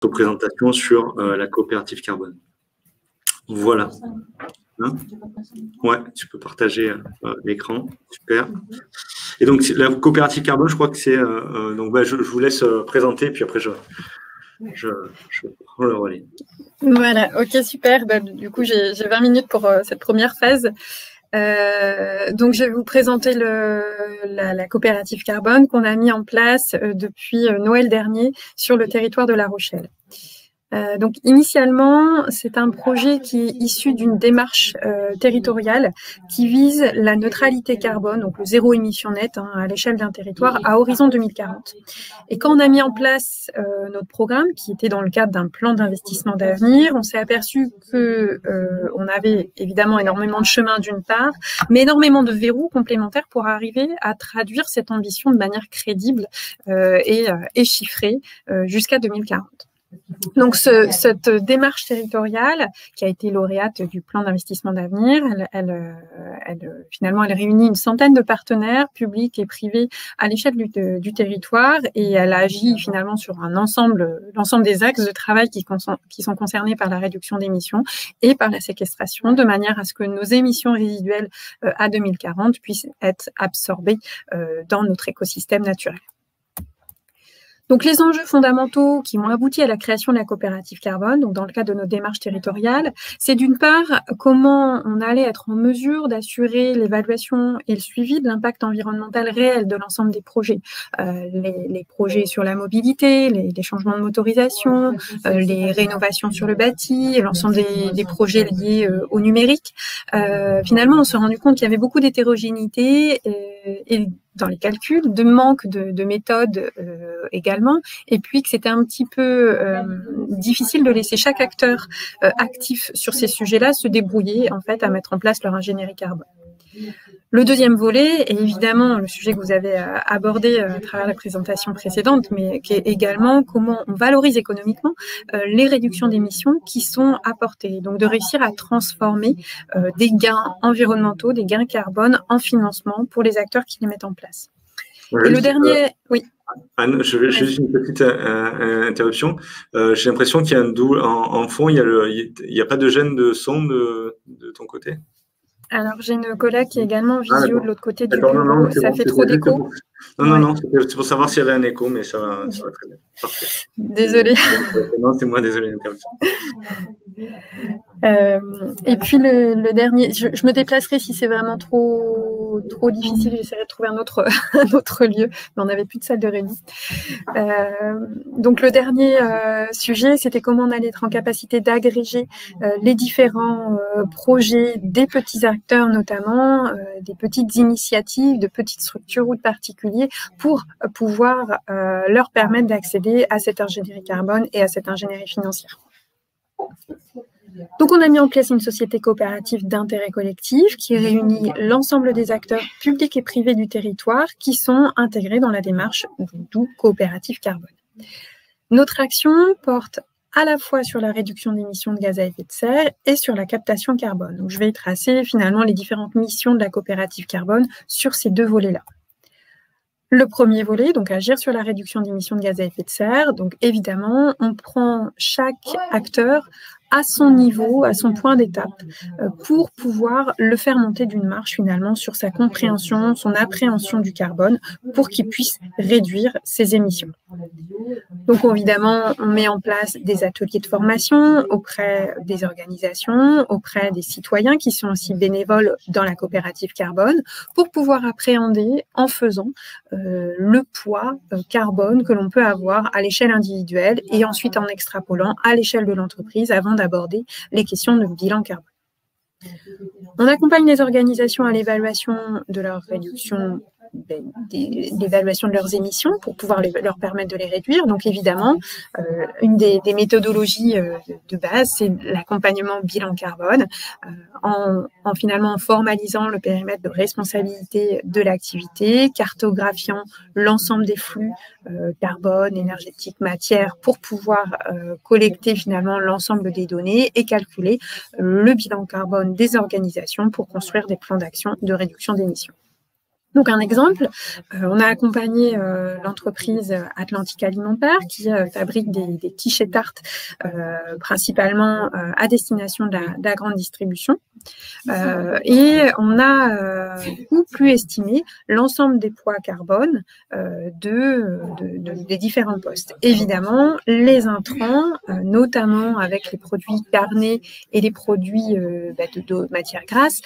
présentation sur la coopérative carbone. Voilà. Hein, ouais, tu peux partager l'écran. Super. Et donc, la coopérative carbone, je crois que c'est... donc, bah, je vous laisse présenter, puis après, je prends le relais. Voilà, ok, super. Bah, du coup, j'ai 20 minutes pour cette première phase. Donc, je vais vous présenter la coopérative carbone qu'on a mis en place depuis Noël dernier sur le territoire de La Rochelle. Donc, initialement, c'est un projet qui est issu d'une démarche territoriale qui vise la neutralité carbone, donc le zéro émission nette à l'échelle d'un territoire à horizon 2040. Et quand on a mis en place notre programme, qui était dans le cadre d'un plan d'investissement d'avenir, on s'est aperçu que on avait évidemment énormément de chemin d'une part, mais énormément de verrous complémentaires pour arriver à traduire cette ambition de manière crédible et chiffrée jusqu'à 2040. Donc, cette démarche territoriale qui a été lauréate du plan d'investissement d'avenir, finalement, elle réunit une centaine de partenaires publics et privés à l'échelle du territoire et elle agit finalement sur l'ensemble des axes de travail qui sont concernés par la réduction d'émissions et par la séquestration, de manière à ce que nos émissions résiduelles à 2040 puissent être absorbées dans notre écosystème naturel. Donc, les enjeux fondamentaux qui ont abouti à la création de la coopérative carbone, donc dans le cadre de nos démarches territoriales, c'est d'une part comment on allait être en mesure d'assurer l'évaluation et le suivi de l'impact environnemental réel de l'ensemble des projets, les projets sur la mobilité, les changements de motorisation, les rénovations sur le bâti, l'ensemble des projets liés au numérique. Finalement, on s'est rendu compte qu'il y avait beaucoup d'hétérogénéité et dans les calculs, de manque de méthodes également, et puis que c'était un petit peu difficile de laisser chaque acteur actif sur ces sujets-là se débrouiller en fait à mettre en place leur ingénierie carbone. Le deuxième volet est évidemment le sujet que vous avez abordé à travers la présentation précédente, mais qui est également comment on valorise économiquement les réductions d'émissions qui sont apportées. Donc de réussir à transformer des gains environnementaux, des gains carbone en financement pour les acteurs qui les mettent en place. Et le dernier, oui. Anne, j'ai juste une petite interruption. J'ai l'impression qu'il y a en fond, il n'y a pas de gêne de son de ton côté. Alors, j'ai une collègue qui est également en visio de l'autre côté du bureau. Non, ça fait trop d'écho. Non, c'est pour savoir s'il y avait un écho, mais ça va très bien. Parfait. Désolée. Non, c'est moi, désolé. Et puis le dernier, je me déplacerai si c'est vraiment trop difficile, j'essaierai de trouver un autre lieu, mais on n'avait plus de salle de réunion. Donc le dernier sujet, c'était comment on allait être en capacité d'agréger les différents projets des petits acteurs notamment, des petites initiatives, de petites structures ou de particuliers pour pouvoir leur permettre d'accéder à cette ingénierie carbone et à cette ingénierie financière. Donc, on a mis en place une société coopérative d'intérêt collectif qui réunit l'ensemble des acteurs publics et privés du territoire qui sont intégrés dans la démarche d'où coopérative carbone. Notre action porte à la fois sur la réduction d'émissions de gaz à effet de serre et sur la captation carbone. Donc, je vais y tracer finalement les différentes missions de la coopérative carbone sur ces deux volets-là. Le premier volet, donc agir sur la réduction d'émissions de gaz à effet de serre. Donc évidemment, on prend chaque acteur à son niveau, à son point d'étape, pour pouvoir le faire monter d'une marche finalement sur sa compréhension, son appréhension du carbone, pour qu'il puisse réduire ses émissions. Donc évidemment, on met en place des ateliers de formation auprès des organisations, auprès des citoyens qui sont aussi bénévoles dans la coopérative carbone, pour pouvoir appréhender en faisant le poids carbone que l'on peut avoir à l'échelle individuelle et ensuite en extrapolant à l'échelle de l'entreprise avant d'aborder les questions de bilan carbone. On accompagne les organisations à l'évaluation de leur réduction, l'évaluation de leurs émissions pour pouvoir leur permettre de les réduire. Donc évidemment, une des méthodologies de base, c'est l'accompagnement bilan carbone en finalement formalisant le périmètre de responsabilité de l'activité, cartographiant l'ensemble des flux carbone, énergétique, matière pour pouvoir collecter finalement l'ensemble des données et calculer le bilan carbone des organisations pour construire des plans d'action de réduction d'émissions. Donc, un exemple, on a accompagné l'entreprise Atlantique Alimentaire qui fabrique des quiches et tartes principalement à destination de la grande distribution. Et on a pu estimer l'ensemble des poids carbone des différents postes. Évidemment, les intrants, notamment avec les produits carnés et les produits de matières grasses,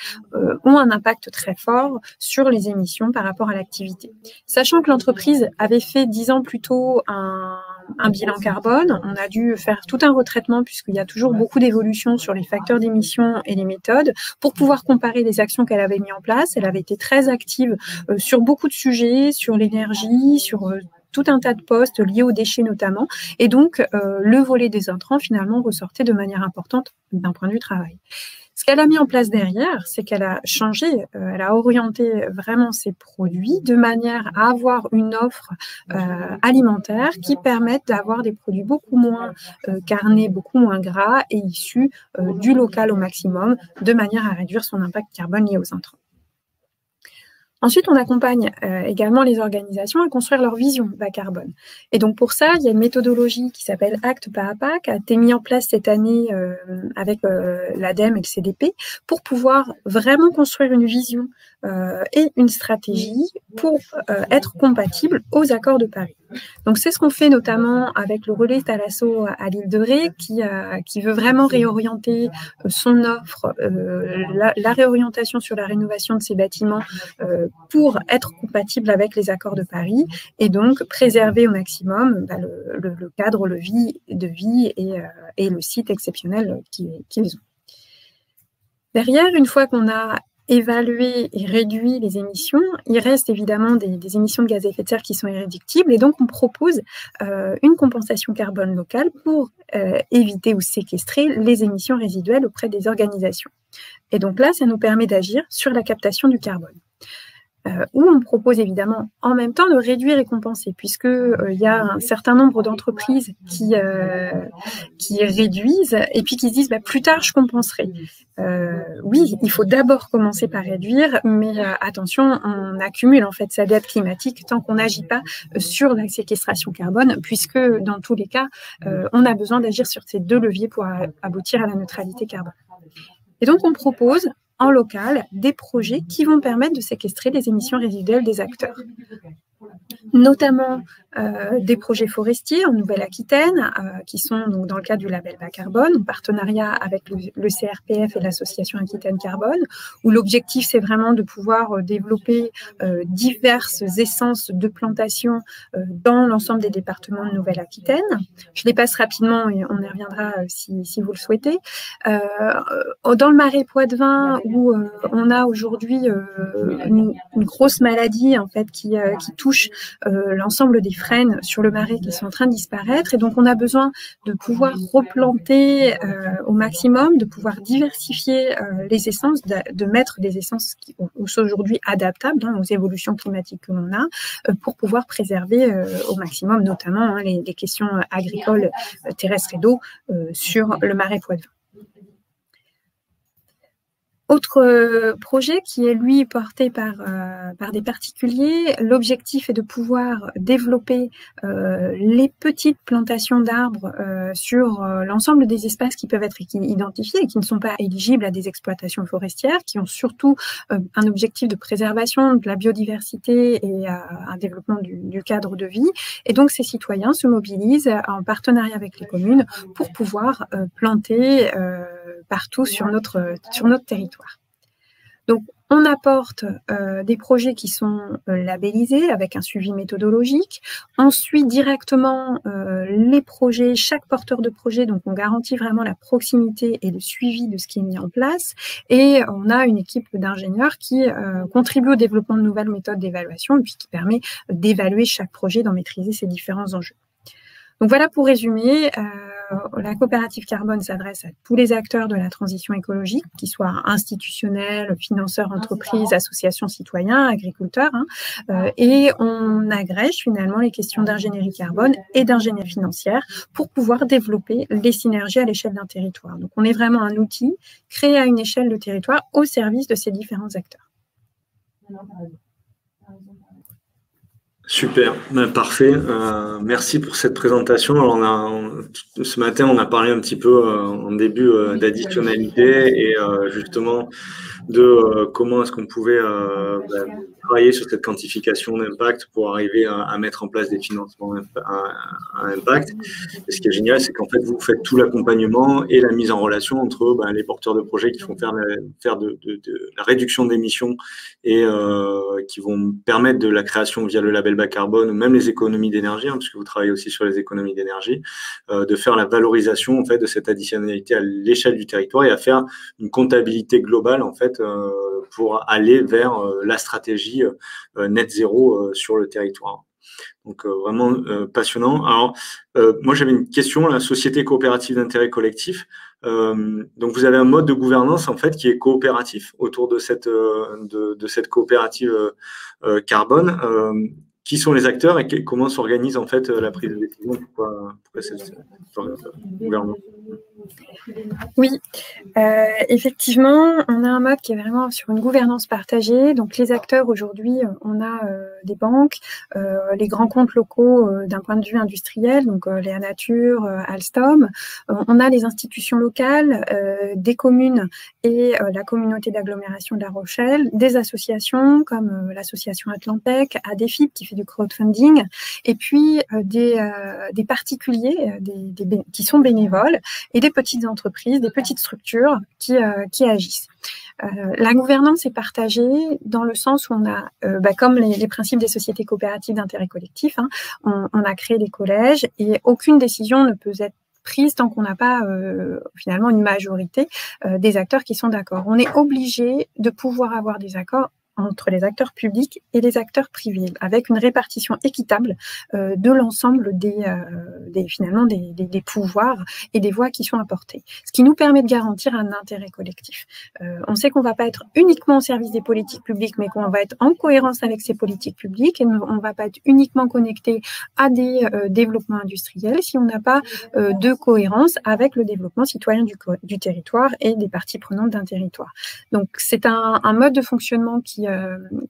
ont un impact très fort sur les émissions par rapport à l'activité. Sachant que l'entreprise avait fait 10 ans plus tôt un bilan carbone, on a dû faire tout un retraitement puisqu'il y a toujours beaucoup d'évolutions sur les facteurs d'émission et les méthodes pour pouvoir comparer les actions qu'elle avait mises en place. Elle avait été très active sur beaucoup de sujets, sur l'énergie, sur tout un tas de postes liés aux déchets notamment. Et donc, le volet des intrants, finalement, ressortait de manière importante d'un point de vue travail. Ce qu'elle a mis en place derrière, c'est qu'elle a changé, elle a orienté vraiment ses produits de manière à avoir une offre alimentaire qui permette d'avoir des produits beaucoup moins carnés, beaucoup moins gras et issus du local au maximum, de manière à réduire son impact carbone lié aux intrants. Ensuite, on accompagne également les organisations à construire leur vision bas carbone. Et donc, pour ça, il y a une méthodologie qui s'appelle Acte pas à pas, qui a été mise en place cette année avec l'ADEME et le CDP pour pouvoir vraiment construire une vision et une stratégie pour être compatible aux accords de Paris. Donc, c'est ce qu'on fait notamment avec le relais Thalasso à l'île de Ré qui veut vraiment réorienter son offre, la réorientation sur la rénovation de ses bâtiments pour être compatible avec les accords de Paris et donc préserver au maximum le cadre de vie et le site exceptionnel qu'ils ont. Derrière, une fois qu'on a évaluer et réduire les émissions, il reste évidemment des émissions de gaz à effet de serre qui sont irréductibles et donc on propose une compensation carbone locale pour éviter ou séquestrer les émissions résiduelles auprès des organisations. Et donc là, ça nous permet d'agir sur la captation du carbone. Où on propose évidemment en même temps de réduire et compenser, puisqu'il y a un certain nombre d'entreprises qui réduisent et puis qui se disent plus tard je compenserai. Oui, il faut d'abord commencer par réduire, mais attention, on accumule en fait sa dette climatique tant qu'on n'agit pas sur la séquestration carbone, puisque dans tous les cas, on a besoin d'agir sur ces deux leviers pour aboutir à la neutralité carbone. Et donc on propose en local des projets qui vont permettre de séquestrer les émissions résiduelles des acteurs. Notamment des projets forestiers en Nouvelle-Aquitaine qui sont donc dans le cadre du label bas carbone en partenariat avec le CRPF et l'association Aquitaine Carbone où l'objectif c'est vraiment de pouvoir développer diverses essences de plantation dans l'ensemble des départements de Nouvelle-Aquitaine. Je les passe rapidement et on y reviendra si vous le souhaitez. Dans le Marais Poitevin où on a aujourd'hui une grosse maladie en fait qui touche l'ensemble des frênes sur le marais qui sont en train de disparaître et donc on a besoin de pouvoir replanter au maximum, de pouvoir diversifier les essences, de mettre des essences qui sont aujourd'hui adaptables aux évolutions climatiques que l'on a pour pouvoir préserver au maximum notamment les questions agricoles, terrestres et d'eau sur le Marais Poitevin. Autre projet qui est, lui, porté par des particuliers, l'objectif est de pouvoir développer les petites plantations d'arbres sur l'ensemble des espaces qui peuvent être identifiés et qui ne sont pas éligibles à des exploitations forestières, qui ont surtout un objectif de préservation de la biodiversité et un développement du cadre de vie. Et donc, ces citoyens se mobilisent en partenariat avec les communes pour pouvoir planter partout sur notre territoire. Donc, on apporte des projets qui sont labellisés avec un suivi méthodologique. Ensuite, directement, les projets, chaque porteur de projet, donc on garantit vraiment la proximité et le suivi de ce qui est mis en place. Et on a une équipe d'ingénieurs qui contribue au développement de nouvelles méthodes d'évaluation et puis qui permet d'évaluer chaque projet, d'en maîtriser ses différents enjeux. Donc voilà pour résumer, la coopérative carbone s'adresse à tous les acteurs de la transition écologique, qu'ils soient institutionnels, financeurs, entreprises, associations, citoyens, agriculteurs, et on agrège finalement les questions d'ingénierie carbone et d'ingénierie financière pour pouvoir développer des synergies à l'échelle d'un territoire. Donc on est vraiment un outil créé à une échelle de territoire au service de ces différents acteurs. Super, parfait. Merci pour cette présentation. Alors ce matin, on a parlé un petit peu en début d'additionnalité et justement de comment est-ce qu'on pouvait travailler sur cette quantification d'impact pour arriver à mettre en place des financements à impact. Et ce qui est génial, c'est qu'en fait, vous faites tout l'accompagnement et la mise en relation entre les porteurs de projets qui font faire de la réduction d'émissions et qui vont permettre de la création via le label bas carbone ou même les économies d'énergie, puisque vous travaillez aussi sur les économies d'énergie, de faire la valorisation en fait de cette additionnalité à l'échelle du territoire et à faire une comptabilité globale en fait pour aller vers la stratégie net zéro sur le territoire. Donc vraiment passionnant. Alors moi j'avais une question, la société coopérative d'intérêt collectif. Donc vous avez un mode de gouvernance en fait qui est coopératif autour de cette coopérative carbone. Qui sont les acteurs et comment s'organise en fait la prise de décision pour cette gouvernance? Oui, effectivement, on a un mode qui est vraiment sur une gouvernance partagée. Donc, les acteurs aujourd'hui, on a des banques, les grands comptes locaux d'un point de vue industriel, donc Léa Nature, Alstom. On a les institutions locales, des communes et la communauté d'agglomération de La Rochelle, des associations comme l'association Atlantec, ADEFIP qui fait du crowdfunding, et puis des particuliers qui sont bénévoles et des petites entreprises, des petites structures qui agissent. La gouvernance est partagée dans le sens où on a, comme les principes des sociétés coopératives d'intérêt collectif, on a créé des collèges et aucune décision ne peut être prise tant qu'on n'a pas finalement une majorité des acteurs qui sont d'accord. On est obligé de pouvoir avoir des accords entre les acteurs publics et les acteurs privés, avec une répartition équitable de l'ensemble des pouvoirs et des voix qui sont apportées. Ce qui nous permet de garantir un intérêt collectif. On sait qu'on ne va pas être uniquement au service des politiques publiques, mais qu'on va être en cohérence avec ces politiques publiques et on ne va pas être uniquement connecté à des développements industriels si on n'a pas de cohérence avec le développement citoyen du territoire et des parties prenantes d'un territoire. Donc, c'est un mode de fonctionnement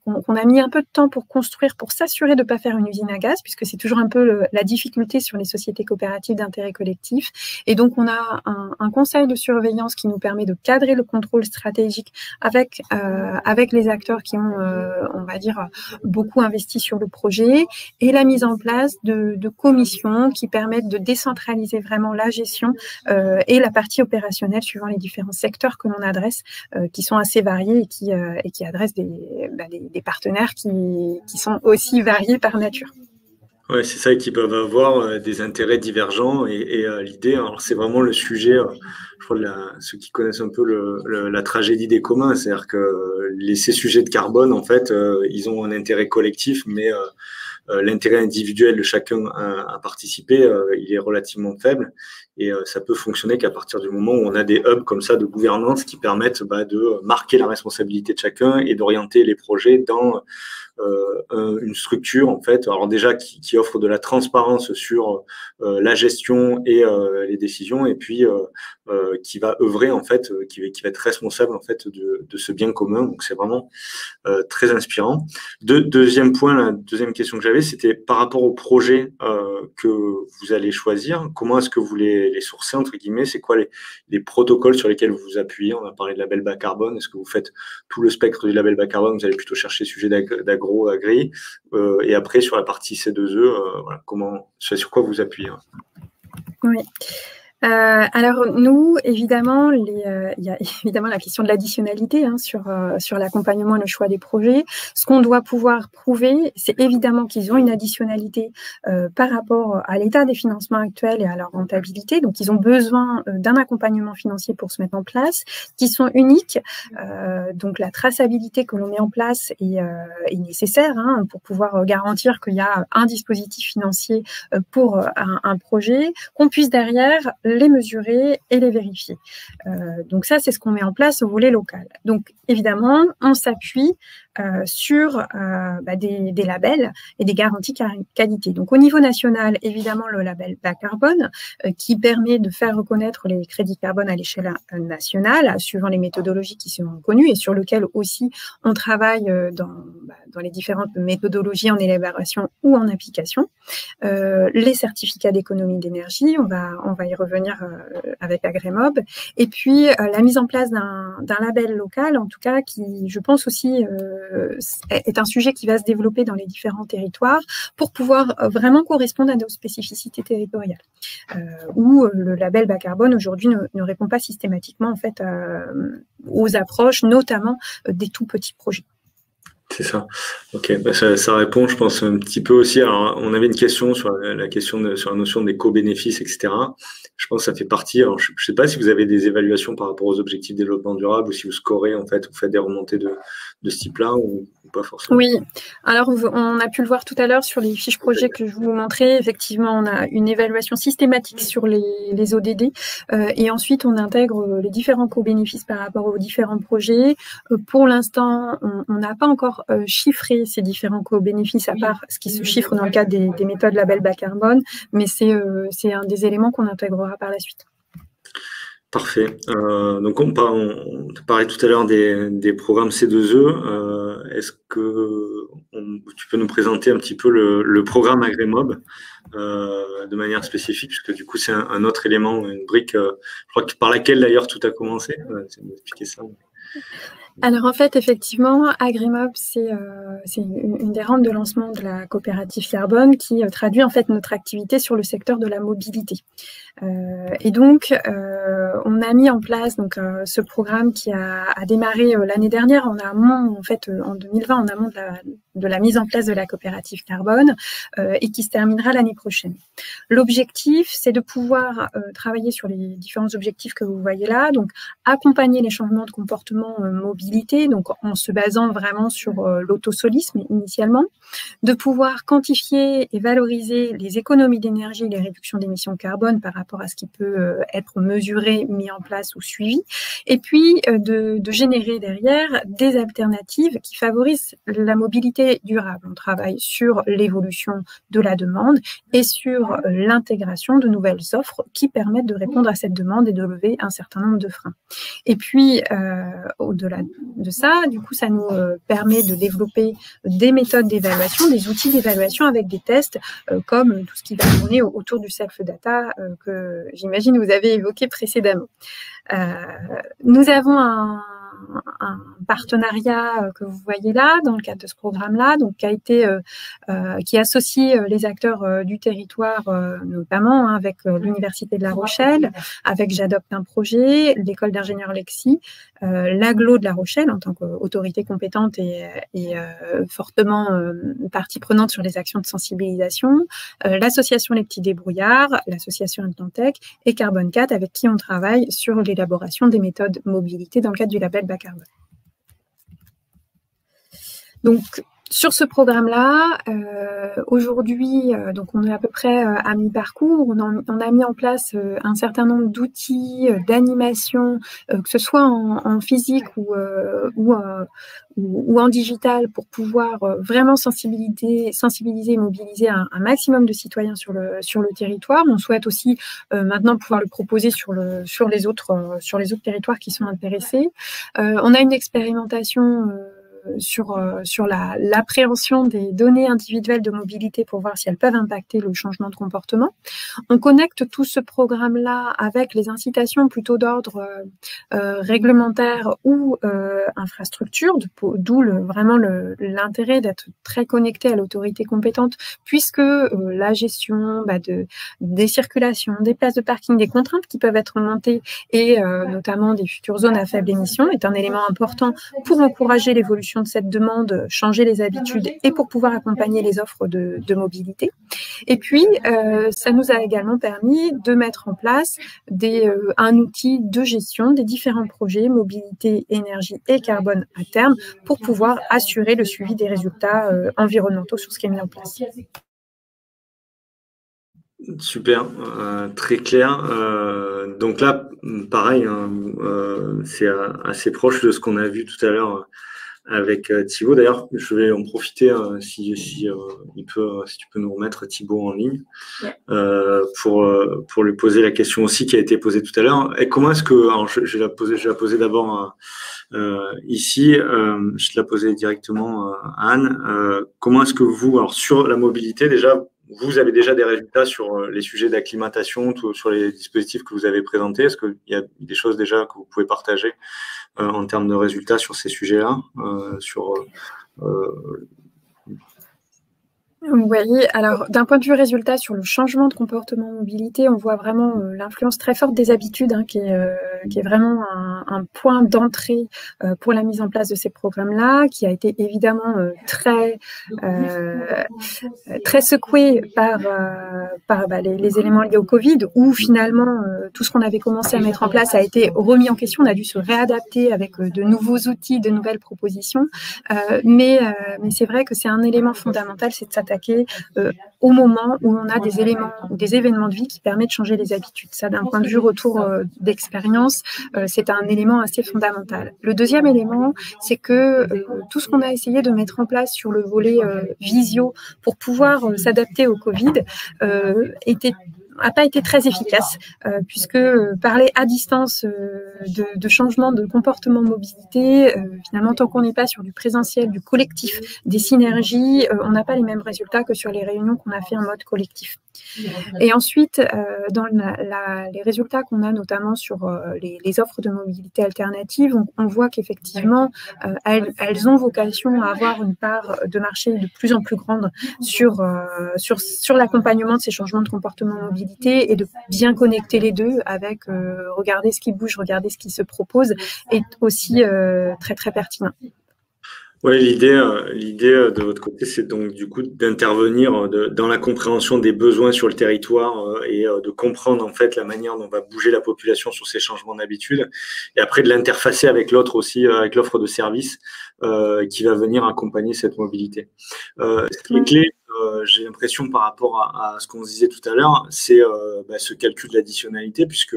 qu'on a mis un peu de temps pour construire, pour s'assurer de ne pas faire une usine à gaz, puisque c'est toujours un peu la difficulté sur les sociétés coopératives d'intérêt collectif. Et donc, on a un conseil de surveillance qui nous permet de cadrer le contrôle stratégique avec les acteurs qui ont, on va dire, beaucoup investi sur le projet, et la mise en place de commissions qui permettent de décentraliser vraiment la gestion et la partie opérationnelle suivant les différents secteurs que l'on adresse, qui sont assez variés et qui adressent des partenaires qui sont aussi variés par nature. Oui, c'est ça, qui peuvent avoir des intérêts divergents et l'idée, alors c'est vraiment le sujet, je crois, ceux qui connaissent un peu la tragédie des communs, c'est-à-dire que ces sujets de carbone, en fait, ils ont un intérêt collectif, mais l'intérêt individuel de chacun à participer, il est relativement faible et ça peut fonctionner qu'à partir du moment où on a des hubs comme ça de gouvernance qui permettent de marquer la responsabilité de chacun et d'orienter les projets dans une structure en fait, alors déjà qui offre de la transparence sur la gestion et les décisions, et puis qui va œuvrer en fait, qui va être responsable en fait de ce bien commun. Donc c'est vraiment très inspirant. Deuxième point, la deuxième question que j'avais, c'était par rapport aux projets que vous allez choisir. Comment est-ce que vous les sourcez entre guillemets? C'est quoi les protocoles sur lesquels vous vous appuyez? On a parlé de label bas carbone. Est-ce que vous faites tout le spectre du label bas carbone? Vous allez plutôt chercher sujet d'agro, agri, et après sur la partie C2E, voilà, sur quoi vous appuyez? Oui. Alors nous, évidemment, il y a évidemment la question de l'additionnalité sur l'accompagnement et le choix des projets. Ce qu'on doit pouvoir prouver, c'est évidemment qu'ils ont une additionnalité par rapport à l'état des financements actuels et à leur rentabilité. Donc, ils ont besoin d'un accompagnement financier pour se mettre en place, qui sont uniques. Donc, la traçabilité que l'on met en place est nécessaire pour pouvoir garantir qu'il y a un dispositif financier pour un projet, qu'on puisse derrière les mesurer et les vérifier. Donc ça, c'est ce qu'on met en place au volet local. Donc évidemment, on s'appuie sur des labels et des garanties qualité. Donc, au niveau national, évidemment, le label bas carbone qui permet de faire reconnaître les crédits carbone à l'échelle nationale, suivant les méthodologies qui sont connues et sur lequel aussi on travaille dans les différentes méthodologies en élaboration ou en application. Les certificats d'économie d'énergie, on va y revenir avec Agremob, et puis la mise en place d'un label local, en tout cas, qui, je pense aussi, est un sujet qui va se développer dans les différents territoires pour pouvoir vraiment correspondre à nos spécificités territoriales, où le label bas carbone aujourd'hui ne répond pas systématiquement en fait aux approches, notamment des tout petits projets. C'est ça. Ok, ça répond, je pense, un petit peu aussi. Alors, on avait une question sur sur la notion des co-bénéfices, etc. Je pense que ça fait partie. Alors, je ne sais pas si vous avez des évaluations par rapport aux objectifs de développement durable ou si vous scorez, en fait, vous faites des remontées de ce type-là ou pas forcément. Oui, alors on a pu le voir tout à l'heure sur les fiches projets que je vous montrais. Effectivement, on a une évaluation systématique sur les ODD et ensuite on intègre les différents co-bénéfices par rapport aux différents projets. Pour l'instant, on n'a pas encore chiffré ces différents co-bénéfices à part ce qui se chiffre dans le cadre des méthodes label bas carbone, mais c'est un des éléments qu'on intégrera par la suite. Parfait. Donc, on parlait tout à l'heure des programmes C2E. Est-ce que tu peux nous présenter un petit peu le programme Agremob de manière spécifique, puisque du coup, c'est un autre élément, une brique, je crois que par laquelle d'ailleurs tout a commencé. C'est d'expliquer ça. Alors en fait, effectivement, Agremob, c'est une des rampes de lancement de la coopérative carbone qui traduit en fait notre activité sur le secteur de la mobilité. Et donc, on a mis en place ce programme qui a démarré l'année dernière en amont, en fait, en 2020, en amont de la mise en place de la coopérative carbone et qui se terminera l'année prochaine. L'objectif, c'est de pouvoir travailler sur les différents objectifs que vous voyez là, donc accompagner les changements de comportement mobilité, donc en se basant vraiment sur l'autosolisme initialement, de pouvoir quantifier et valoriser les économies d'énergie et les réductions d'émissions de carbone par rapport à ce qui peut être mesuré, mis en place ou suivi, et puis de générer derrière des alternatives qui favorisent la mobilité durable. On travaille sur l'évolution de la demande et sur l'intégration de nouvelles offres qui permettent de répondre à cette demande et de lever un certain nombre de freins. Et puis, au-delà de ça, du coup, ça nous permet de développer des méthodes d'évaluation, des outils d'évaluation avec des tests comme tout ce qui va tourner autour du self-data que j'imagine vous avez évoqué précédemment. Nous avons un partenariat que vous voyez là dans le cadre de ce programme-là, donc qui associe les acteurs du territoire, notamment avec l'Université de La Rochelle, avec J'adopte un projet, l'école d'ingénieurs Lexi, l'Aglo de La Rochelle en tant qu'autorité compétente et fortement partie prenante sur les actions de sensibilisation, l'association Les Petits Débrouillards, l'association Implantec et Carbone 4 avec qui on travaille sur l'élaboration des méthodes mobilité dans le cadre du label bas carbone. Donc, sur ce programme-là, aujourd'hui, donc on est à peu près à mi-parcours. On a mis en place un certain nombre d'outils, d'animation, que ce soit en physique ou en digital, pour pouvoir vraiment sensibiliser et mobiliser un maximum de citoyens sur le territoire. On souhaite aussi maintenant pouvoir le proposer sur les autres territoires qui sont intéressés. On a une expérimentation sur l'appréhension des données individuelles de mobilité pour voir si elles peuvent impacter le changement de comportement. On connecte tout ce programme-là avec les incitations plutôt d'ordre réglementaire ou infrastructure, d'où vraiment l'intérêt d'être très connecté à l'autorité compétente, puisque la gestion des circulations, des places de parking, des contraintes qui peuvent être montées et notamment des futures zones à faible émission est un élément important pour encourager l'évolution de cette demande, changer les habitudes et pour pouvoir accompagner les offres de mobilité. Et puis, ça nous a également permis de mettre en place un outil de gestion des différents projets mobilité, énergie et carbone à terme pour pouvoir assurer le suivi des résultats environnementaux sur ce qui est mis en place. Super, très clair. Donc là, pareil, c'est assez proche de ce qu'on a vu tout à l'heure avec Thibaut. D'ailleurs, je vais en profiter si tu peux nous remettre Thibaut en ligne pour lui poser la question aussi qui a été posée tout à l'heure. Et comment est-ce que, alors je vais la poser d'abord ici, je te la posais directement à Anne. Comment est-ce que vous, alors sur la mobilité déjà, vous avez déjà des résultats sur les sujets d'acclimatation, sur les dispositifs que vous avez présentés? Est-ce qu'il y a des choses déjà que vous pouvez partager en termes de résultats sur ces sujets-là Oui, alors d'un point de vue résultat sur le changement de comportement mobilité, on voit vraiment l'influence très forte des habitudes qui est vraiment un point d'entrée pour la mise en place de ces programmes-là, qui a été évidemment très secoué par les éléments liés au Covid, où finalement tout ce qu'on avait commencé à mettre en place a été remis en question. On a dû se réadapter avec de nouveaux outils, de nouvelles propositions, mais c'est vrai que c'est un élément fondamental, c'est de s'attaquer au moment où on a des éléments ou des événements de vie qui permettent de changer les habitudes. Ça, d'un point de vue retour d'expérience, c'est un élément assez fondamental. Le deuxième élément, c'est que tout ce qu'on a essayé de mettre en place sur le volet visio pour pouvoir s'adapter au Covid n'a pas été très efficace, puisque parler à distance de changement de comportement mobilité, finalement, tant qu'on n'est pas sur du présentiel, du collectif, des synergies, on n'a pas les mêmes résultats que sur les réunions qu'on a fait en mode collectif. Et ensuite, dans les résultats qu'on a notamment sur les offres de mobilité alternative, on voit qu'effectivement, elles ont vocation à avoir une part de marché de plus en plus grande sur l'accompagnement de ces changements de comportement mobilité et de bien connecter les deux avec regarder ce qui bouge, regarder ce qui se propose est aussi très, très pertinent. Oui, l'idée de votre côté, c'est donc du coup d'intervenir dans la compréhension des besoins sur le territoire et de comprendre en fait la manière dont va bouger la population sur ces changements d'habitude, et après de l'interfacer avec l'autre aussi, avec l'offre de services qui va venir accompagner cette mobilité. Ce qui est clé, j'ai l'impression par rapport à ce qu'on disait tout à l'heure, c'est ce calcul d'additionnalité, puisque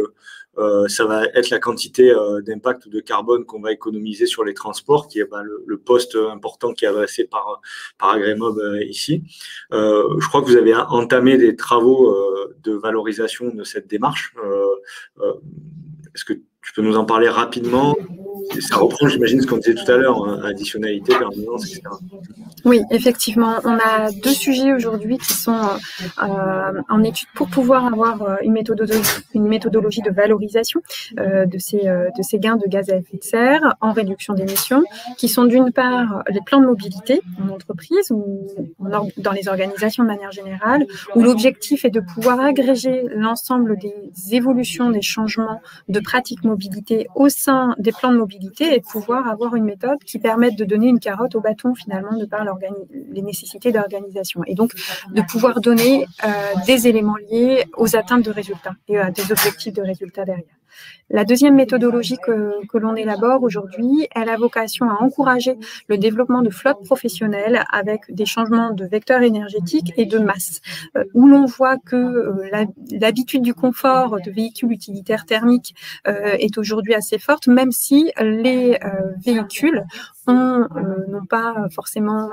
ça va être la quantité d'impact de carbone qu'on va économiser sur les transports, qui est le poste important qui est adressé par Agremob ici. Je crois que vous avez entamé des travaux de valorisation de cette démarche. Est-ce que tu peux nous en parler rapidement? Ça reprend, j'imagine, ce qu'on disait tout à l'heure, additionnalité, permanence, etc. Oui, effectivement. On a deux sujets aujourd'hui qui sont en étude pour pouvoir avoir une méthodologie de valorisation de ces gains de gaz à effet de serre en réduction d'émissions, qui sont d'une part les plans de mobilité en entreprise ou dans les organisations de manière générale, où l'objectif est de pouvoir agréger l'ensemble des évolutions, des changements de pratiques mobilité au sein des plans de mobilité et de pouvoir avoir une méthode qui permette de donner une carotte au bâton finalement de par les nécessités d'organisation et donc de pouvoir donner des éléments liés aux atteintes de résultats et à des objectifs de résultats derrière. La deuxième méthodologie que l'on élabore aujourd'hui, elle a vocation à encourager le développement de flottes professionnelles avec des changements de vecteurs énergétiques et de masse, où l'on voit que l'habitude du confort de véhicules utilitaires thermiques est aujourd'hui assez forte, même si les véhicules n'ont pas forcément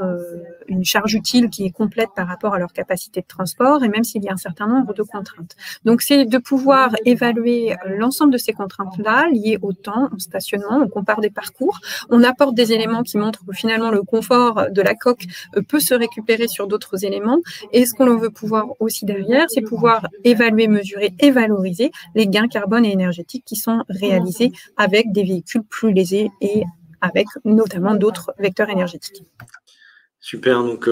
une charge utile qui est complète par rapport à leur capacité de transport, et même s'il y a un certain nombre de contraintes. Donc, c'est de pouvoir évaluer l'ensemble de ces contraintes-là liées au temps, au stationnement, on compare des parcours, on apporte des éléments qui montrent que finalement le confort de la coque peut se récupérer sur d'autres éléments, et ce qu'on veut pouvoir aussi derrière, c'est pouvoir évaluer, mesurer et valoriser les gains carbone et énergétiques qui sont réalisés avec des véhicules plus lésés et avec notamment d'autres vecteurs énergétiques. Super, donc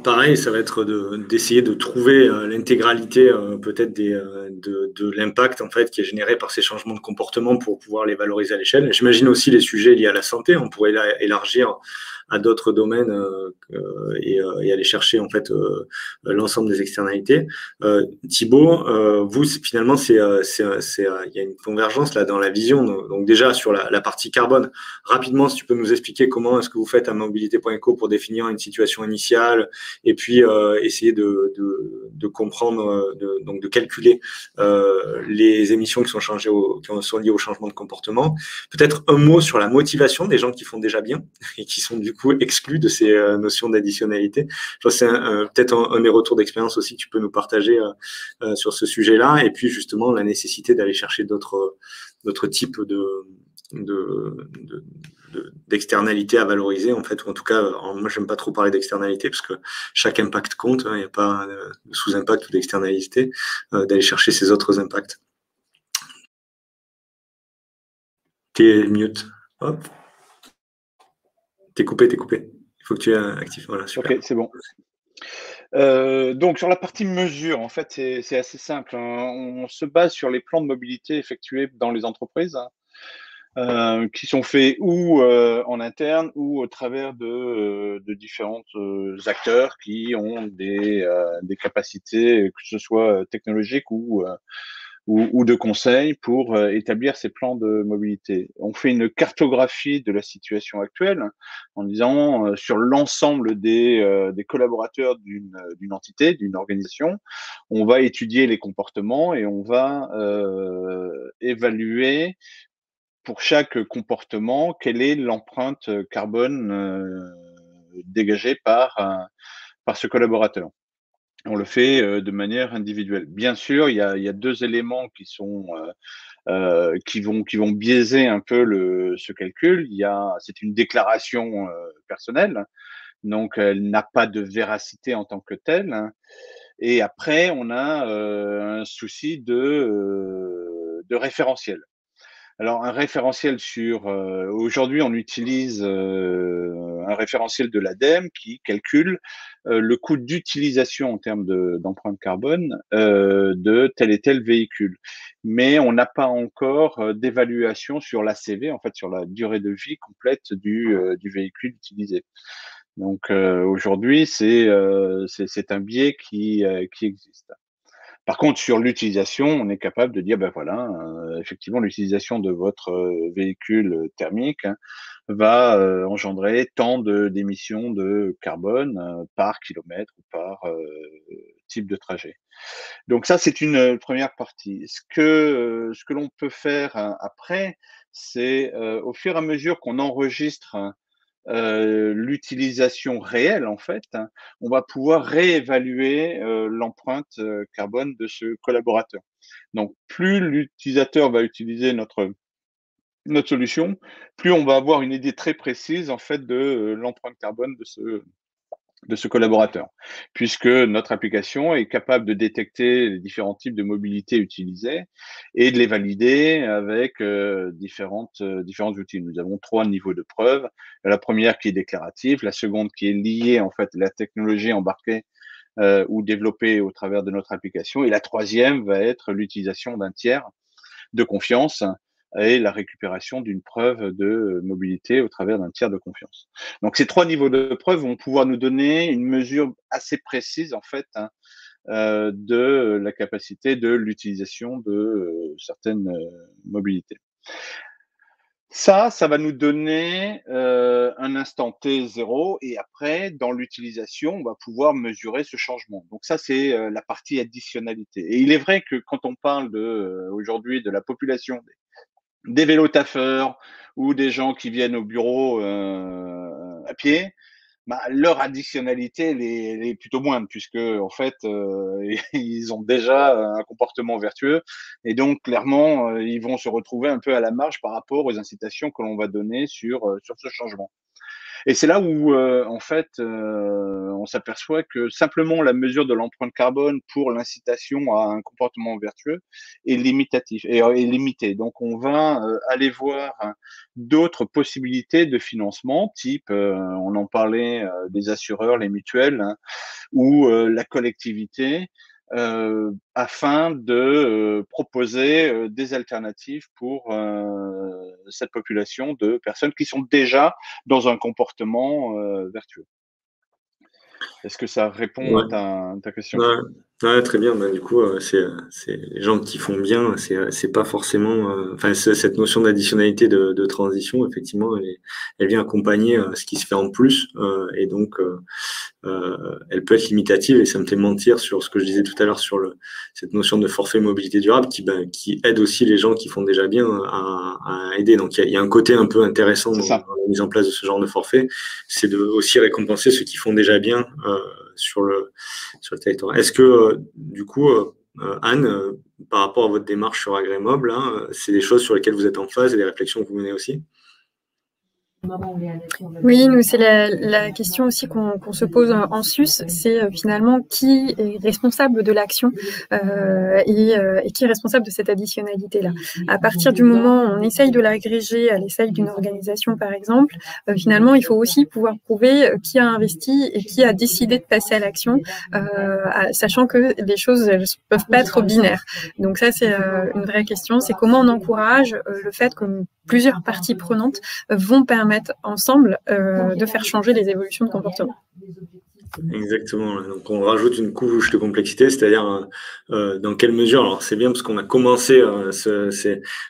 pareil, ça va être d'essayer de trouver l'intégralité peut-être de l'impact en fait qui est généré par ces changements de comportement pour pouvoir les valoriser à l'échelle. J'imagine aussi les sujets liés à la santé, on pourrait élargir à d'autres domaines et aller chercher en fait l'ensemble des externalités. Thibaut, vous finalement il y a une convergence là dans la vision. Donc déjà sur la partie carbone, rapidement si tu peux nous expliquer comment est-ce que vous faites à mobilité.eco pour définir revenir à une situation initiale et puis essayer de comprendre, donc de calculer les émissions qui sont liées au changement de comportement. Peut-être un mot sur la motivation des gens qui font déjà bien et qui sont du coup exclus de ces notions d'additionnalité. Je pense que c'est peut-être un des retours d'expérience aussi que tu peux nous partager sur ce sujet-là, et puis justement la nécessité d'aller chercher d'autres types d'externalités à valoriser, en fait, ou en tout cas, moi j'aime pas trop parler d'externalité parce que chaque impact compte, il n'y a pas de sous-impact ou d'externalité, d'aller chercher ces autres impacts. T'es mute. Hop. T'es coupé. Il faut que tu es actif. Voilà, super. Ok, c'est bon. Donc sur la partie mesure, en fait, c'est assez simple, hein. On se base sur les plans de mobilité effectués dans les entreprises, qui sont faits ou en interne ou au travers de différents acteurs qui ont des capacités, que ce soit technologiques ou de conseil pour établir ces plans de mobilité. On fait une cartographie de la situation actuelle en disant sur l'ensemble des collaborateurs d'une entité, d'une organisation, on va étudier les comportements et on va évaluer pour chaque comportement quelle est l'empreinte carbone dégagée par ce collaborateur. On le fait de manière individuelle. Bien sûr, il y a deux éléments qui vont biaiser un peu ce calcul. C'est une déclaration personnelle, donc elle n'a pas de véracité en tant que telle, hein. Et après, on a un souci de référentiel. Alors un référentiel aujourd'hui on utilise un référentiel de l'ADEME qui calcule le coût d'utilisation en termes d'empreinte carbone de tel et tel véhicule. Mais on n'a pas encore d'évaluation sur l'ACV, en fait sur la durée de vie complète du véhicule utilisé. Donc aujourd'hui c'est un biais qui existe. Par contre, sur l'utilisation, on est capable de dire, ben voilà, effectivement, l'utilisation de votre véhicule thermique, hein, va engendrer tant d'émissions de carbone par kilomètre ou par type de trajet. Donc ça, c'est une première partie. Ce que l'on peut faire après, c'est au fur et à mesure qu'on enregistre l'utilisation réelle, en fait, hein, on va pouvoir réévaluer l'empreinte carbone de ce collaborateur. Donc, plus l'utilisateur va utiliser notre solution, plus on va avoir une idée très précise, en fait, de l'empreinte carbone de ce collaborateur, puisque notre application est capable de détecter les différents types de mobilité utilisés et de les valider avec différents outils. Nous avons 3 niveaux de preuve. La première qui est déclarative, la seconde qui est liée en fait à la technologie embarquée ou développée au travers de notre application, et la troisième va être l'utilisation d'un tiers de confiance et la récupération d'une preuve de mobilité au travers d'un tiers de confiance. Donc ces 3 niveaux de preuve vont pouvoir nous donner une mesure assez précise en fait, hein, de la capacité de l'utilisation de certaines mobilités. Ça va nous donner un instant T0, et après, dans l'utilisation, on va pouvoir mesurer ce changement. Donc ça, c'est la partie additionnalité. Et il est vrai que quand on parle aujourd'hui de la population des vélo-taffeurs ou des gens qui viennent au bureau à pied, bah, leur additionnalité elle est plutôt moindre, puisque en fait ils ont déjà un comportement vertueux, et donc clairement ils vont se retrouver un peu à la marge par rapport aux incitations que l'on va donner sur ce changement. Et c'est là où, en fait, on s'aperçoit que simplement la mesure de l'empreinte carbone pour l'incitation à un comportement vertueux est limitatif et est limitée. Donc, on va aller voir d'autres possibilités de financement, type, on en parlait, des assureurs, les mutuelles, hein, ou la collectivité, afin de proposer des alternatives pour cette population de personnes qui sont déjà dans un comportement vertueux. Est-ce que ça répond à ta question? Ouais, très bien. Du coup, c'est les gens qui font bien. C'est pas forcément. Enfin, cette notion d'additionnalité de transition, effectivement, elle vient accompagner ce qui se fait en plus, et donc elle peut être limitative. Et ça me fait mentir sur ce que je disais tout à l'heure sur cette notion de forfait mobilité durable qui aide aussi les gens qui font déjà bien à aider. Donc il y a un côté un peu intéressant dans la mise en place de ce genre de forfait, c'est de aussi récompenser ceux qui font déjà bien sur le territoire. Est-ce que du coup, Anne, par rapport à votre démarche sur Agrémob, c'est des choses sur lesquelles vous êtes en phase et des réflexions que vous menez aussi? Oui, nous, c'est la question aussi qu'on se pose en sus, c'est finalement qui est responsable de l'action et qui est responsable de cette additionnalité-là. À partir du moment où on essaye de l'agréger à l'échelle d'une organisation, par exemple, finalement, il faut aussi pouvoir prouver qui a investi et qui a décidé de passer à l'action, sachant que les choses ne peuvent pas être binaires. Donc ça, c'est une vraie question, c'est comment on encourage le fait que plusieurs parties prenantes vont permettre ensemble de faire changer les évolutions de comportement. Exactement. Donc on rajoute une couche de complexité, c'est-à-dire dans quelle mesure. Alors c'est bien parce qu'on a commencé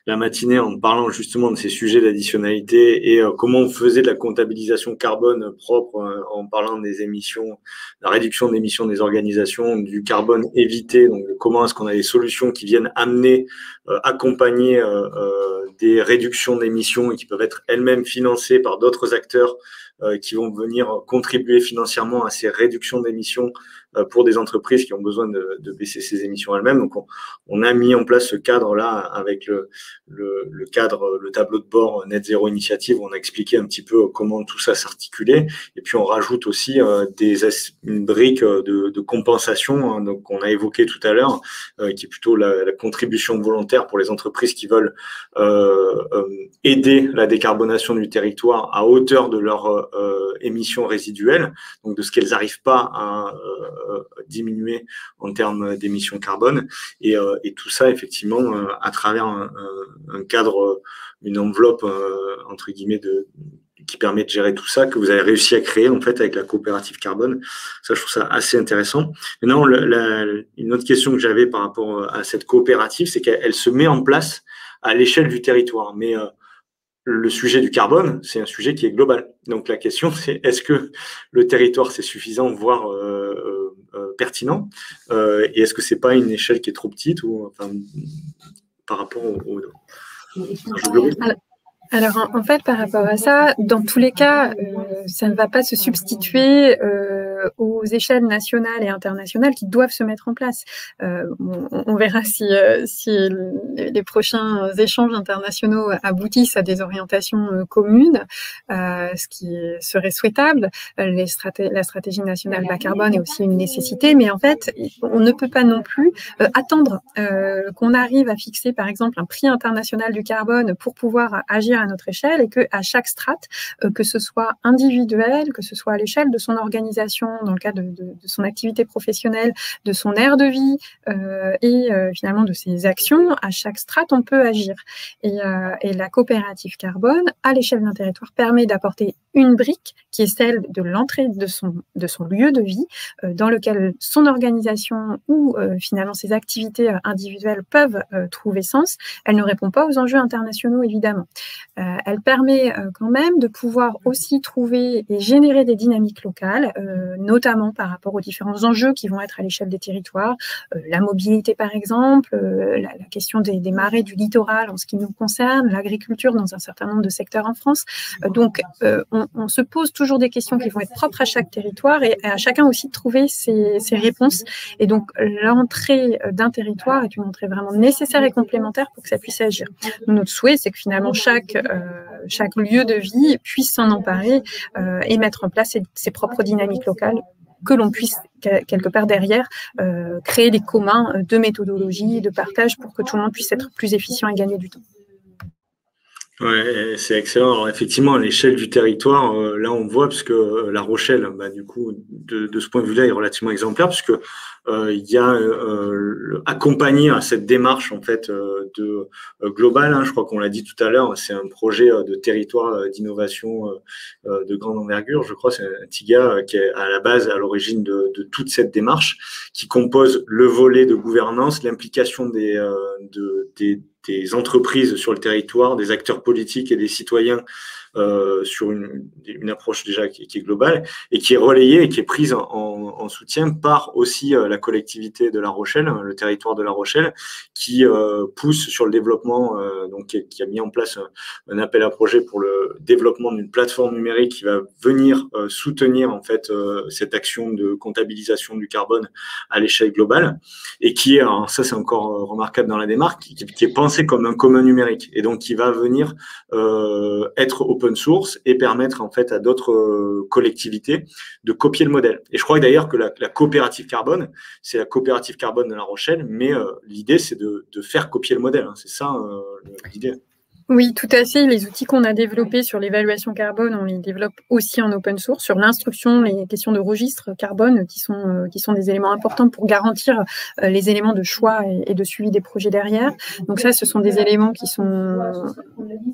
la matinée en parlant justement de ces sujets d'additionnalité et comment on faisait de la comptabilisation carbone propre en parlant des émissions, la réduction d'émissions des organisations, du carbone évité. Donc comment est-ce qu'on a des solutions qui viennent amener, accompagner des réductions d'émissions et qui peuvent être elles-mêmes financées par d'autres acteurs qui vont venir contribuer financièrement à ces réductions d'émissions pour des entreprises qui ont besoin de baisser ces émissions elles-mêmes. Donc, on a mis en place ce cadre-là avec le cadre, le tableau de bord Net Zero Initiative, où on a expliqué un petit peu comment tout ça s'articulait. Et puis, on rajoute aussi une brique de compensation, hein, donc on a évoqué tout à l'heure, qui est plutôt la contribution volontaire pour les entreprises qui veulent aider la décarbonation du territoire à hauteur de leurs émissions résiduelles, donc de ce qu'elles n'arrivent pas à diminuer en termes d'émissions carbone, et tout ça effectivement à travers un cadre, une enveloppe entre guillemets qui permet de gérer tout ça, que vous avez réussi à créer en fait avec la coopérative carbone. Ça, je trouve ça assez intéressant. Maintenant, une autre question que j'avais par rapport à cette coopérative, c'est qu'elle se met en place à l'échelle du territoire, mais le sujet du carbone, c'est un sujet qui est global. Donc la question, c'est est-ce que le territoire, c'est suffisant, voire pertinent, et est-ce que c'est pas une échelle qui est trop petite ou enfin, par rapport au Alors, en fait, par rapport à ça, dans tous les cas, ça ne va pas se substituer aux échelles nationales et internationales qui doivent se mettre en place. On verra si les prochains échanges internationaux aboutissent à des orientations communes, ce qui serait souhaitable. La stratégie nationale bas carbone est aussi une nécessité, mais en fait, on ne peut pas non plus attendre qu'on arrive à fixer, par exemple, un prix international du carbone pour pouvoir agir à notre échelle et qu'à chaque strate, que ce soit individuel, que ce soit à l'échelle de son organisation, dans le cadre de son activité professionnelle, de son aire de vie et finalement de ses actions, à chaque strate, on peut agir. Et la coopérative carbone, à l'échelle d'un territoire, permet d'apporter une brique qui est celle de l'entrée de son lieu de vie, dans lequel son organisation ou finalement ses activités individuelles peuvent trouver sens. Elle ne répond pas aux enjeux internationaux, évidemment. Elle permet quand même de pouvoir aussi trouver et générer des dynamiques locales, notamment par rapport aux différents enjeux qui vont être à l'échelle des territoires, la mobilité par exemple, la question des marais du littoral en ce qui nous concerne, l'agriculture dans un certain nombre de secteurs en France. Donc, on se pose toujours des questions qui vont être propres à chaque territoire et à chacun aussi de trouver ses réponses. Et donc, l'entrée d'un territoire est une entrée vraiment nécessaire et complémentaire pour que ça puisse agir. Notre souhait, c'est que finalement chaque lieu de vie puisse s'en emparer et mettre en place ses propres dynamiques locales, que l'on puisse quelque part derrière créer des communs de méthodologie, de partage pour que tout le monde puisse être plus efficient et gagner du temps. Ouais, c'est excellent. Alors effectivement, à l'échelle du territoire, là on voit parce que La Rochelle, bah, du coup, de ce point de vue-là, est relativement exemplaire puisque il y a accompagné à cette démarche en fait globale. Hein, je crois qu'on l'a dit tout à l'heure, c'est un projet de territoire d'innovation de grande envergure. Je crois c'est un TIGA qui est à la base, à l'origine de toute cette démarche, qui compose le volet de gouvernance, l'implication des entreprises sur le territoire, des acteurs politiques et des citoyens sur une approche déjà qui est globale et qui est relayée et qui est prise en soutien par aussi la collectivité de La Rochelle, le territoire de La Rochelle, qui pousse sur le développement, donc qui a mis en place un appel à projet pour le développement d'une plateforme numérique qui va venir soutenir en fait cette action de comptabilisation du carbone à l'échelle globale et qui est, alors ça c'est encore remarquable dans la démarche, qui est pensé comme un commun numérique et donc qui va venir être open source et permettre en fait à d'autres collectivités de copier le modèle. Et je crois d'ailleurs que la coopérative carbone, c'est la coopérative carbone de La Rochelle, mais l'idée c'est de faire copier le modèle. Hein. C'est ça l'idée. Oui, tout à fait. Les outils qu'on a développés sur l'évaluation carbone, on les développe aussi en open source. Sur l'instruction, les questions de registre carbone, qui sont des éléments importants pour garantir les éléments de choix et de suivi des projets derrière. Donc ça, ce sont des éléments qui sont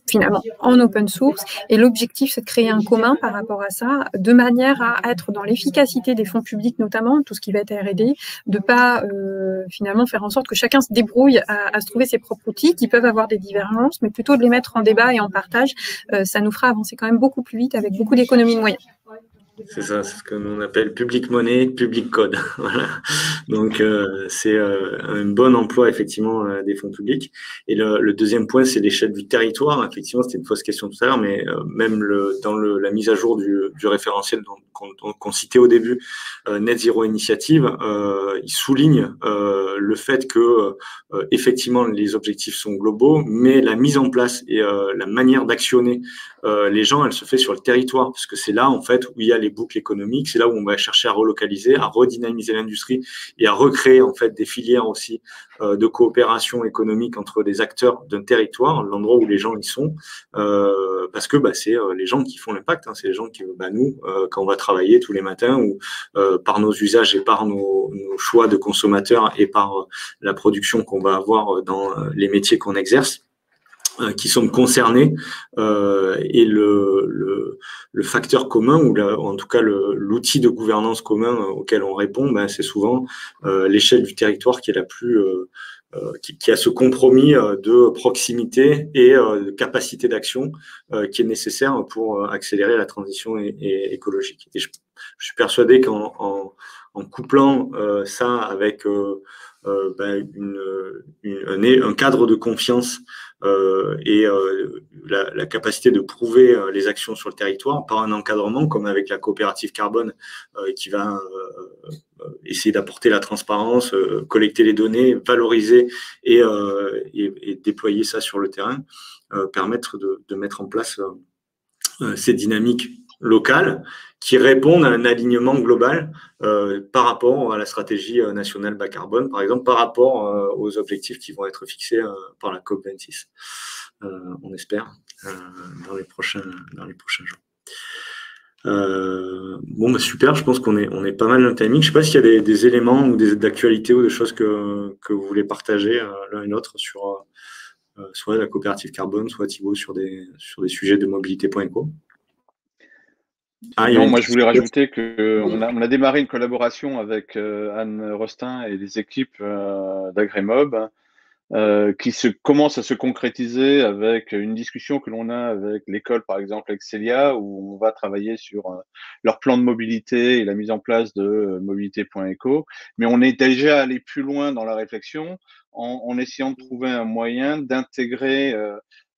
finalement en open source. Et l'objectif, c'est de créer un commun par rapport à ça, de manière à être dans l'efficacité des fonds publics, notamment tout ce qui va être R&D, de pas finalement faire en sorte que chacun se débrouille à se trouver ses propres outils qui peuvent avoir des divergences, mais plutôt de les mettre en débat et en partage. Ça nous fera avancer quand même beaucoup plus vite avec beaucoup d'économies de moyens. C'est ça, c'est ce que l'on appelle public money, public code. Voilà. Donc c'est un bon emploi effectivement des fonds publics. Et le deuxième point, c'est l'échelle du territoire. Effectivement, c'était une fausse question tout à l'heure, mais même dans la mise à jour du référentiel qu'on citait au début, Net Zero Initiative, il souligne le fait que effectivement les objectifs sont globaux, mais la mise en place et la manière d'actionner les gens, elle se fait sur le territoire, parce que c'est là en fait où il y a les boucles économiques, c'est là où on va chercher à relocaliser, à redynamiser l'industrie et à recréer en fait des filières aussi de coopération économique entre des acteurs d'un territoire, l'endroit où les gens y sont, parce que c'est les gens qui font l'impact, hein, c'est les gens qui, nous, quand on va travailler tous les matins ou par nos usages et par nos choix de consommateurs et par la production qu'on va avoir dans les métiers qu'on exerce, qui sont concernés et le facteur commun ou en tout cas l'outil de gouvernance commun auquel on répond, c'est souvent l'échelle du territoire qui est la plus qui a ce compromis de proximité et de capacité d'action qui est nécessaire pour accélérer la transition écologique. Et je suis persuadé qu'en couplant ça avec un cadre de confiance et la capacité de prouver les actions sur le territoire par un encadrement comme avec la coopérative carbone qui va essayer d'apporter la transparence, collecter les données, valoriser et déployer ça sur le terrain, permettre de mettre en place ces dynamiques locales qui répondent à un alignement global par rapport à la stratégie nationale bas carbone, par exemple, par rapport aux objectifs qui vont être fixés par la COP26, on espère, dans les prochains jours. Super, je pense qu'on est pas mal dans le timing. Je ne sais pas s'il y a des éléments ou d'actualités ou des choses que vous voulez partager l'un et l'autre sur soit la coopérative carbone, soit Thibaut sur des sujets de mobilité.eco. Non, moi je voulais rajouter qu'on a démarré une collaboration avec Anne Rostin et les équipes d'Agremob qui commence à se concrétiser avec une discussion que l'on a avec l'école, par exemple, Excelia, où on va travailler sur leur plan de mobilité et la mise en place de mobilité.eco. Mais on est déjà allé plus loin dans la réflexion en essayant de trouver un moyen d'intégrer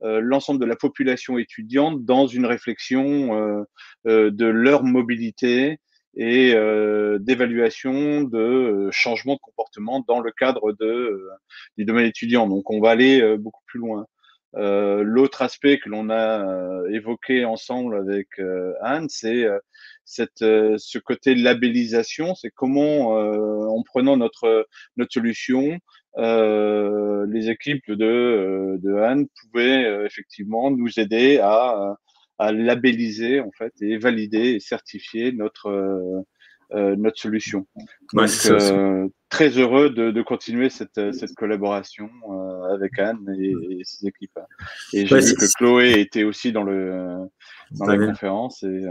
l'ensemble de la population étudiante dans une réflexion de leur mobilité et d'évaluation de changement de comportement dans le cadre du domaine étudiant. Donc, on va aller beaucoup plus loin. L'autre aspect que l'on a évoqué ensemble avec Anne, c'est ce côté labellisation, c'est comment, en prenant notre solution, les équipes de Anne pouvaient effectivement nous aider à labelliser en fait et valider et certifier notre solution. Ouais, Donc très heureux de continuer cette collaboration avec Anne et ses équipes. Et j'ai vu que Chloé était aussi dans la conférence et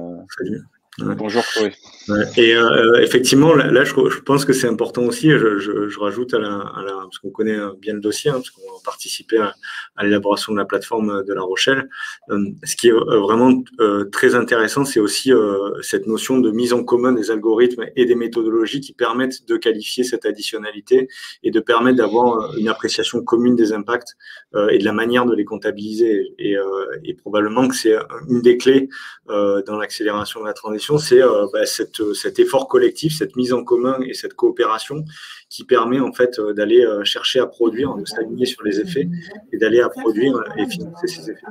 Ouais. bonjour Chloé. Ouais. Et effectivement, là je pense que c'est important aussi. Je rajoute parce qu'on connaît bien le dossier, parce qu'on a participé à l'élaboration de la plateforme de La Rochelle. Ce qui est vraiment très intéressant, c'est aussi cette notion de mise en commun des algorithmes et des méthodologies qui permettent de qualifier cette additionnalité et de permettre d'avoir une appréciation commune des impacts et de la manière de les comptabiliser. Et probablement que c'est une des clés dans l'accélération de la transition, c'est cet effort collectif, cette mise en commun et cette coopération qui permet en fait d'aller chercher à produire, de s'aligner sur les effets et d'aller à produire et financer ces effets.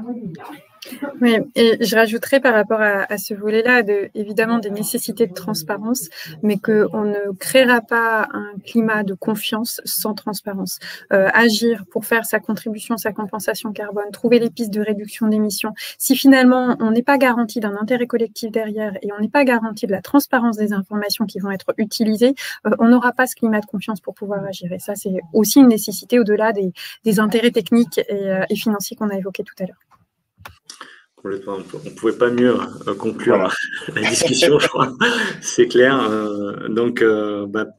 Oui, et je rajouterais par rapport à ce volet-là, évidemment des nécessités de transparence, mais qu'on ne créera pas un climat de confiance sans transparence. Agir pour faire sa contribution, sa compensation carbone, trouver les pistes de réduction d'émissions. Si finalement on n'est pas garanti d'un intérêt collectif derrière et on n'est pas garanti de la transparence des informations qui vont être utilisées, on n'aura pas ce climat de confiance pour pouvoir agir. Et ça, c'est aussi une nécessité au-delà des intérêts techniques et financiers qu'on a évoqués tout à l'heure. On ne pouvait pas mieux conclure la discussion, je crois. C'est clair. Donc,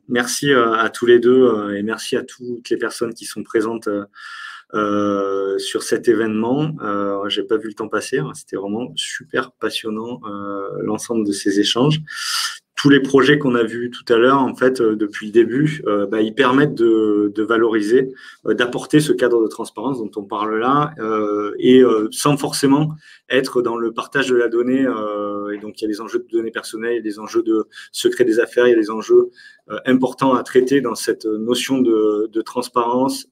merci à tous les deux et merci à toutes les personnes qui sont présentes sur cet événement. J'ai pas vu le temps passer. C'était vraiment super passionnant l'ensemble de ces échanges. Tous les projets qu'on a vus tout à l'heure, en fait, depuis le début, ils permettent de valoriser, d'apporter ce cadre de transparence dont on parle là, et sans forcément être dans le partage de la donnée. Et donc, il y a des enjeux de données personnelles, il y a des enjeux de secret des affaires, il y a des enjeux importants à traiter dans cette notion de transparence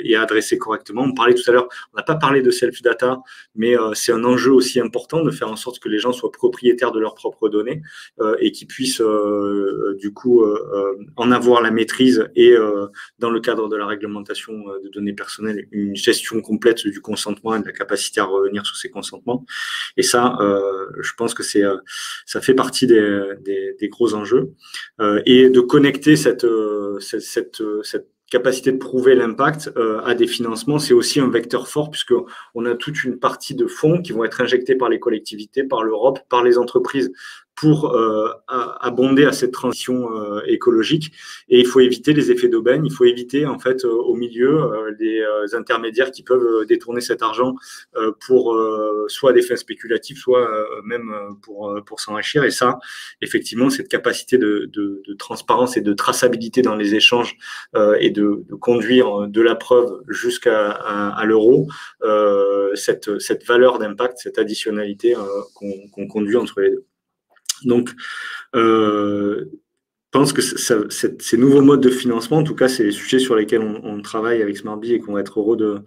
et à adresser correctement. On parlait tout à l'heure, on n'a pas parlé de self-data, mais c'est un enjeu aussi important de faire en sorte que les gens soient propriétaires de leurs propres données et qu'ils puissent du coup en avoir la maîtrise et dans le cadre de la réglementation de données personnelles, une gestion complète du consentement et de la capacité à revenir sur ces consentements. Et ça, je pense que ça fait partie des gros enjeux. Et de connecter cette capacité de prouver l'impact à des financements, c'est aussi un vecteur fort puisqu'on a toute une partie de fonds qui vont être injectés par les collectivités, par l'Europe, par les entreprises pour abonder à cette transition écologique. Et il faut éviter les effets d'aubaine, il faut éviter en fait au milieu les intermédiaires qui peuvent détourner cet argent pour soit des fins spéculatives, soit même pour s'enrichir. Et ça, effectivement, cette capacité de transparence et de traçabilité dans les échanges et de conduire de la preuve jusqu'à l'euro, cette valeur d'impact, cette additionnalité qu'on conduit entre les deux. Donc, je pense que ces nouveaux modes de financement, en tout cas, c'est les sujets sur lesquels on travaille avec SmartBee et qu'on va être heureux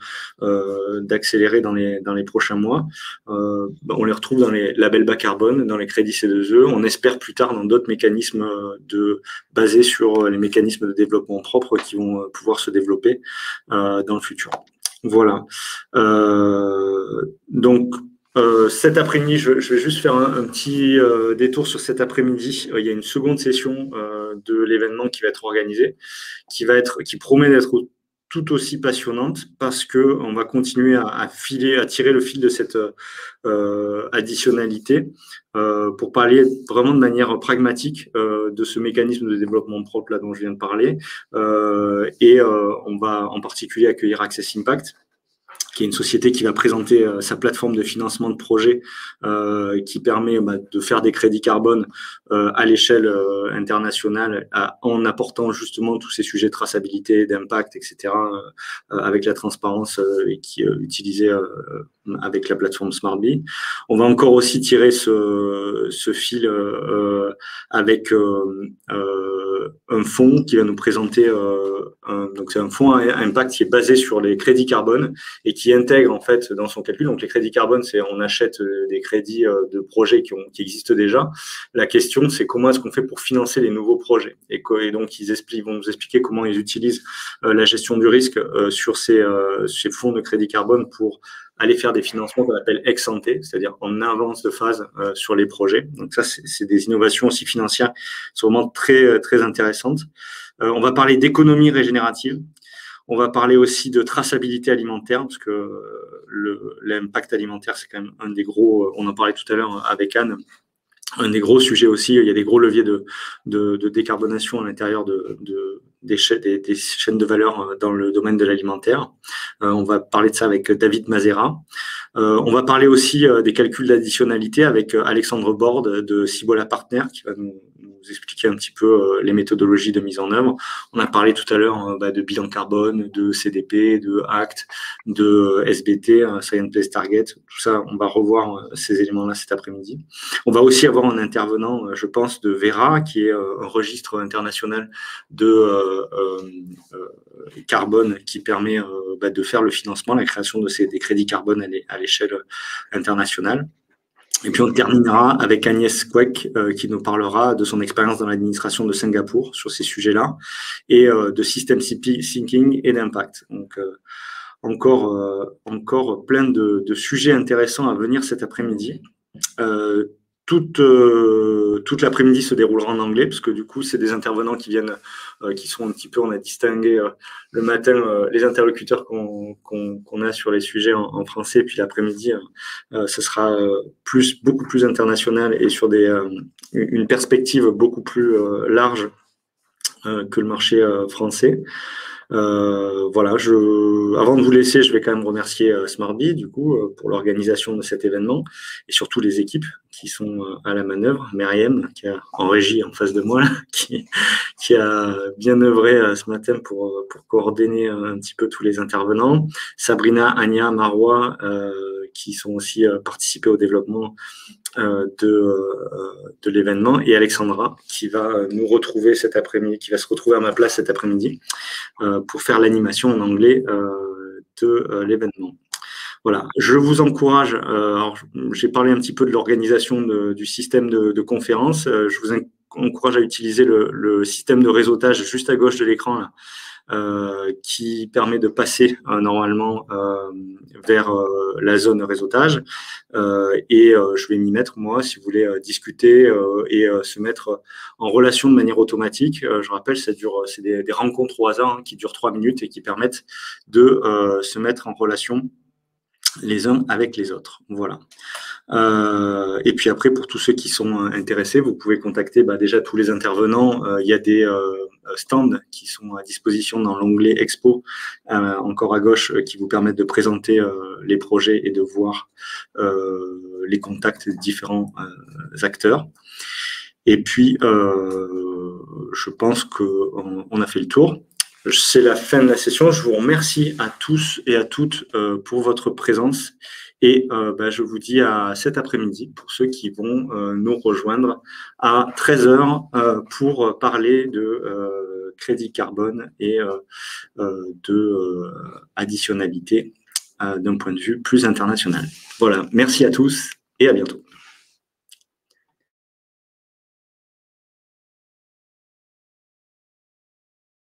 d'accélérer dans les prochains mois. On les retrouve dans les labels bas carbone, dans les crédits C2E. On espère plus tard dans d'autres mécanismes basés sur les mécanismes de développement propre qui vont pouvoir se développer dans le futur. Voilà. Donc, cet après-midi, je vais juste faire un petit détour sur cet après-midi. Il y a une seconde session de l'événement qui va être organisée, qui promet d'être tout aussi passionnante parce que on va continuer à tirer le fil de cette additionnalité pour parler vraiment de manière pragmatique de ce mécanisme de développement propre là dont je viens de parler. On va en particulier accueillir Access Impact, qui est une société qui va présenter sa plateforme de financement de projet qui permet de faire des crédits carbone à l'échelle internationale en apportant justement tous ces sujets de traçabilité, d'impact, etc. Avec la transparence qui est utilisée avec la plateforme SmartBee. On va encore aussi tirer ce fil avec un fonds qui va nous présenter Donc c'est un fonds à impact qui est basé sur les crédits carbone et qui intègre en fait dans son calcul. Donc les crédits carbone, c'est on achète des crédits de projets qui existent déjà. La question, c'est comment est-ce qu'on fait pour financer les nouveaux projets. Et donc ils vont nous expliquer comment ils utilisent la gestion du risque sur ces fonds de crédit carbone pour aller faire des financements qu'on appelle ex ante, c'est-à-dire en avance de phase sur les projets. Donc ça, c'est des innovations aussi financières qui sont vraiment très, très intéressantes. On va parler d'économie régénérative. On va parler aussi de traçabilité alimentaire, parce que l'impact alimentaire, c'est quand même un des gros, on en parlait tout à l'heure avec Anne, un des gros sujets aussi. Il y a des gros leviers de décarbonation à l'intérieur des chaînes de valeur dans le domaine de l'alimentaire. On va parler de ça avec David Mazera. On va parler aussi des calculs d'additionnalité avec Alexandre Borde de Cibola Partner qui va nous expliquer un petit peu les méthodologies de mise en œuvre. On a parlé tout à l'heure de bilan carbone, de CDP, de ACT, de SBT, Science Based Target. Tout ça, on va revoir ces éléments-là cet après-midi. On va aussi avoir un intervenant, je pense, de Vera, qui est un registre international de carbone qui permet de faire le financement, la création des crédits carbone à l'échelle internationale. Et puis on terminera avec Agnès Kwek qui nous parlera de son expérience dans l'administration de Singapour sur ces sujets-là et de system thinking et d'impact. Donc encore plein de sujets intéressants à venir cet après-midi. Toute l'après-midi se déroulera en anglais parce que du coup, c'est des intervenants qui viennent, qui sont un petit peu, on a distingué le matin les interlocuteurs qu'on a sur les sujets en français, puis l'après-midi, ce sera beaucoup plus international et sur une perspective beaucoup plus large que le marché français. Voilà, avant de vous laisser, je vais quand même remercier Smartbee du coup pour l'organisation de cet événement et surtout les équipes qui sont à la manœuvre. Myriam qui est en régie en face de moi, là, qui a bien œuvré ce matin pour coordonner un petit peu tous les intervenants. Sabrina, Anya, Marwa qui sont aussi participés au développement de l'événement, et Alexandra qui va nous retrouver cet après-midi, qui va se retrouver à ma place cet après-midi pour faire l'animation en anglais de l'événement. Voilà, je vous encourage, j'ai parlé un petit peu de l'organisation du système de conférence, je vous encourage à utiliser le système de réseautage juste à gauche de l'écran là, qui permet de passer normalement vers la zone réseautage et je vais m'y mettre moi si vous voulez discuter et se mettre en relation de manière automatique. Je rappelle, c'est des rencontres au hasard qui durent 3 minutes et qui permettent de se mettre en relation les uns avec les autres. Voilà. Et puis après, pour tous ceux qui sont intéressés, vous pouvez contacter déjà tous les intervenants. Il y a des stands qui sont à disposition dans l'onglet Expo, encore à gauche, qui vous permettent de présenter les projets et de voir les contacts des différents acteurs. Et puis, je pense qu'on a fait le tour. C'est la fin de la session. Je vous remercie à tous et à toutes pour votre présence et je vous dis à cet après-midi pour ceux qui vont nous rejoindre à 13h pour parler de crédit carbone et de additionnalité d'un point de vue plus international. Voilà, merci à tous et à bientôt.